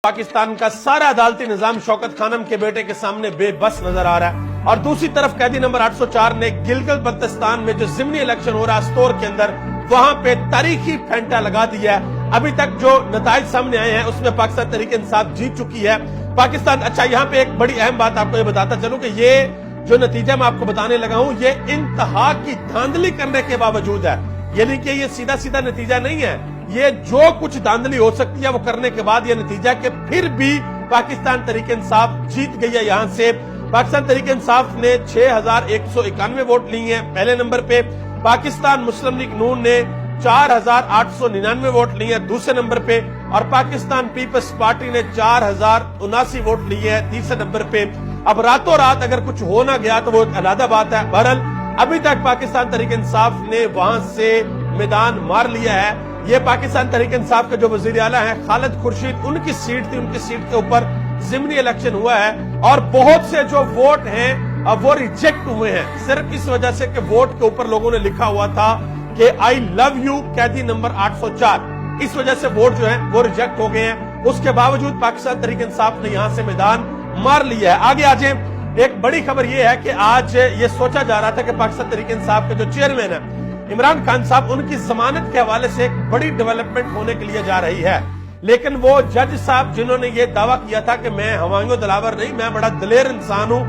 पाकिस्तान का सारा अदालती निजाम शौकत खानम के बेटे के सामने बेबस नजर आ रहा है और दूसरी तरफ कैदी नंबर 804 ने गिलगित बल्तिस्तान में जो जिमनी इलेक्शन हो रहा है स्टोर के अंदर वहां पे तारीखी फेंटा लगा दिया है। अभी तक जो नताइज सामने आए हैं उसमें पाकिस्तान तहरीक इंसाफ जीत चुकी है। पाकिस्तान अच्छा यहाँ पे एक बड़ी अहम बात आपको ये बताता चलूं कि ये जो नतीजा मैं आपको बताने लगा हूं ये इंतहा की धांधली करने के बावजूद है, यानी कि ये सीधा सीधा नतीजा नहीं है। ये जो कुछ धांधली हो सकती है वो करने के बाद ये नतीजा कि फिर भी पाकिस्तान तहरीक इंसाफ जीत गई है। यहां से पाकिस्तान तहरीक इंसाफ ने 6191 वोट लिए हैं पहले नंबर पे। पाकिस्तान मुस्लिम लीग नून ने 4899 वोट लिए हैं दूसरे नंबर पे और पाकिस्तान पीपल्स पार्टी ने 4079 वोट लिए हैं तीसरे नंबर पे। अब रातों रात अगर कुछ हो ना गया तो वो एक अलग बात है। बहरहाल अभी तक पाकिस्तान तहरीक इंसाफ ने वहां से मैदान मार लिया है। ये पाकिस्तान तहरीक इंसाफ के जो वजीर आला हैं खालिद खुर्शीद, उनकी सीट थी, उनकी सीट के ऊपर जिमनी इलेक्शन हुआ है और बहुत से जो वोट हैं अब वो रिजेक्ट हुए हैं सिर्फ इस वजह से कि वोट के ऊपर लोगों ने लिखा हुआ था कि आई लव यू कैदी नंबर 804। इस वजह से वोट जो है वो रिजेक्ट हो गए हैं। उसके बावजूद पाकिस्तान तहरीक इंसाफ ने यहां से मैदान मार लिया है। आगे आज एक बड़ी खबर यह है कि आज ये सोचा जा रहा था कि पाकिस्तान तहरीक इंसाफ के जो चेयरमैन है इमरान खान साहब, उनकी जमानत के हवाले से एक बड़ी डेवलपमेंट होने के लिए जा रही है। लेकिन वो जज साहब जिन्होंने ये दावा किया था कि मैं हवाइयों दिलावर नहीं, मैं बड़ा दलेर इंसान हूं,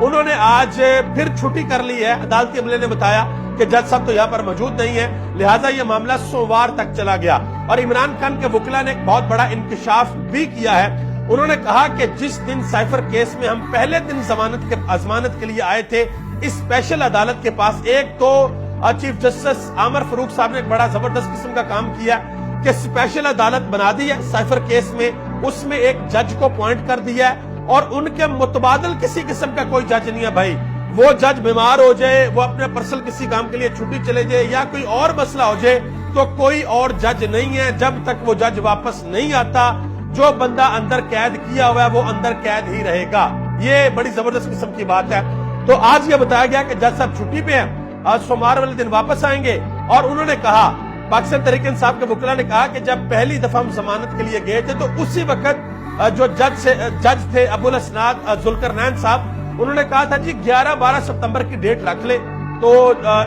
उन्होंने आज फिर छुट्टी कर ली है। अदालती अमले ने बताया कि जज साहब तो यहाँ पर मौजूद नहीं है, लिहाजा ये मामला सोमवार तक चला गया। और इमरान खान के वकीला ने एक बहुत बड़ा इंकशाफ भी किया है। उन्होंने कहा कि जिस दिन साइफर केस में हम पहले दिन जमानत के लिए आए थे इस स्पेशल अदालत के पास, एक तो चीफ जस्टिस आमर फरूक साहब ने एक बड़ा जबरदस्त किस्म का काम किया कि स्पेशल अदालत बना दी है साइफर केस में, उसमें एक जज को अपॉइंट कर दिया है और उनके मुतबादल किसी किस्म का कोई जज नहीं है। भाई वो जज बीमार हो जाए, वो अपने पर्सनल किसी काम के लिए छुट्टी चले जाए या कोई और मसला हो जाए तो कोई और जज नहीं है। जब तक वो जज वापस नहीं आता, जो बंदा अंदर कैद किया हुआ है वो अंदर कैद ही रहेगा। ये बड़ी जबरदस्त किस्म की बात है। तो आज ये बताया गया कि जज साहब छुट्टी पे है, आज सोमवार वाले दिन वापस आएंगे। और उन्होंने कहा, पाकिस्तान तहरीक इंसाफ के वकीला ने कहा कि जब पहली दफा हम जमानत के लिए गए थे तो उसी वक्त जो जज थे अबुल असनाद जुल्करनैन साहब, उन्होंने कहा था जी 11-12 सितंबर की डेट रख ले। तो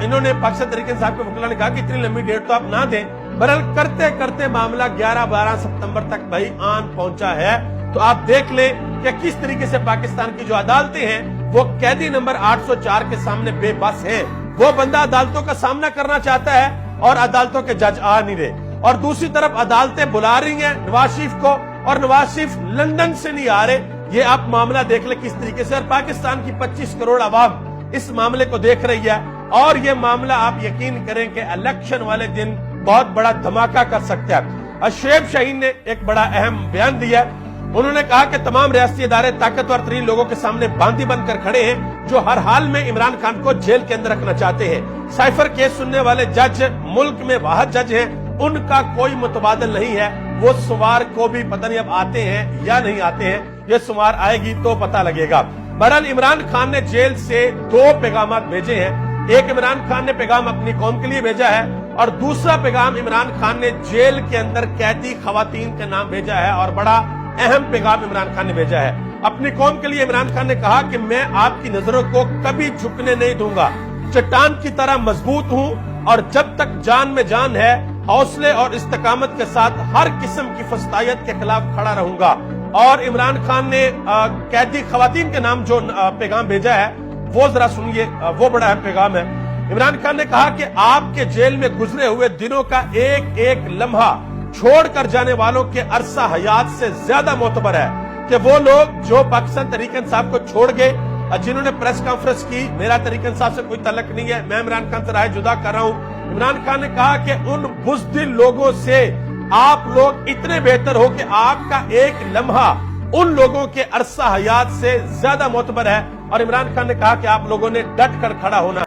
इन्होंने पाकिस्तान तहरीक इंसाफ के वकीला ने कहा कि इतनी लंबी डेट तो आप ना दें। बहरहाल करते करते मामला 11-12 सितंबर तक भाई आन पहुंचा है। तो आप देख लें कि किस तरीके से पाकिस्तान की जो अदालतें हैं वो कैदी नंबर 804 के सामने बेबस हैं। वो बंदा अदालतों का सामना करना चाहता है और अदालतों के जज आ नहीं रहे, और दूसरी तरफ अदालतें बुला रही हैं नवाज शरीफ को और नवाज शरीफ लंदन से नहीं आ रहे। ये आप मामला देख ले किस तरीके से, और पाकिस्तान की 25 करोड़ आवाम इस मामले को देख रही है। और ये मामला आप यकीन करें कि इलेक्शन वाले दिन बहुत बड़ा धमाका कर सकता है। अशरेफ शाहीन ने एक बड़ा अहम बयान दिया। उन्होंने कहा कि तमाम रियासती इदारे ताकतवर तरीन लोगों के सामने बांधी बनकर खड़े हैं जो हर हाल में इमरान खान को जेल के अंदर रखना चाहते हैं। साइफर केस सुनने वाले जज मुल्क में वाहिद जज हैं, उनका कोई मुतबादल नहीं है। वो सोमवार को भी पता नहीं अब आते हैं या नहीं आते हैं, ये सोमवार आएगी तो पता लगेगा। बहरहाल इमरान खान ने जेल से 2 पैगाम भेजे हैं। एक इमरान खान ने पैगाम अपनी कौम के लिए भेजा है और दूसरा पैगाम इमरान खान ने जेल के अंदर कैदी खवातीन के नाम भेजा है और बड़ा अहम पैगाम इमरान खान ने भेजा है। अपनी कौम के लिए इमरान खान ने कहा कि मैं आपकी नजरों को कभी झुकने नहीं दूंगा, चट्टान की तरह मजबूत हूं और जब तक जान में जान है हौसले और इस्तकामत के साथ हर किस्म की फस्तायत के खिलाफ खड़ा रहूंगा। और इमरान खान ने कैदी खवातीन के नाम जो पैगाम भेजा है वो जरा सुनिए, वो बड़ा अहम पैगाम है। इमरान खान ने कहा कि आपके जेल में गुजरे हुए दिनों का एक एक लम्हा छोड़कर जाने वालों के अरसा हयात से ज्यादा मोतबर है कि वो लोग जो पाकिस्तान तहरीक इंसाफ को छोड़ गए, जिन्होंने प्रेस कॉन्फ्रेंस की, मेरा तहरीक इंसाफ से कोई तल्लक नहीं है, मैं इमरान खान से राय जुदा कर रहा हूं। इमरान खान ने कहा कि उन बुज़दिल लोगों से आप लोग इतने बेहतर हो कि आपका एक लम्हा उन लोगों के अरसा हयात से ज्यादा मोतबर है। और इमरान खान ने कहा कि आप लोगों ने डट कर खड़ा होना